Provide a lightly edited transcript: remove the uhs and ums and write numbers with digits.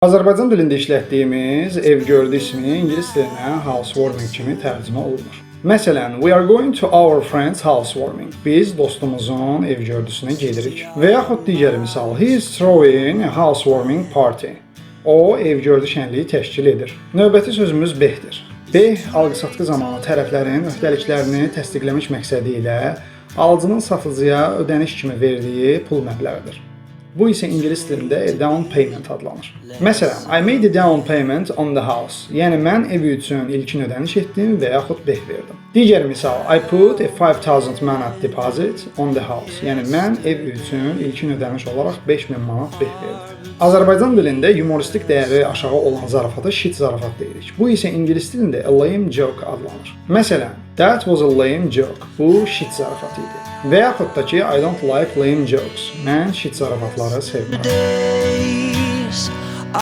Azərbaycan dilində işlətdiyimiz ev gördü ismi ingilis dilinə housewarming kimi tərcümə olunur. Məsələn, we are going to our friend's housewarming. Biz dostumuzun ev gördüsünə gedirik. Və yaxud digər misal, he is throwing a housewarming party. O, ev gördü şənliyi təşkil edir. Növbəti sözümüz behdir. Beh, alqı-satqı zamanı tərəflərin öhdəliklərini təsdiqləmək məqsədi ilə alıcının satıcıya ödəniş kimi verdiyi pul məbləğidir. Bu isə ingilis dilində down payment adlanır. Məsələn, I made a down payment on the house. Yəni mən ev üçün ilkin ödəniş etdim və yaxud beh verdim. Digər misal, I put a 5000 manat deposit on the house. Yəni mən ev üçün ilkin ödəniş olaraq 5000 manat beh verdim. Azərbaycan dilində yumoristik dəyəri aşağı olan zarafata shit zarafat deyirik. Bu isə ingilis dilində a lame joke adlanır. Məsələn, that was a lame joke. Bu shit zarafatı idi. Və yaxud da ki, I don't like lame jokes. Mən shit zarafatları sevmirəm.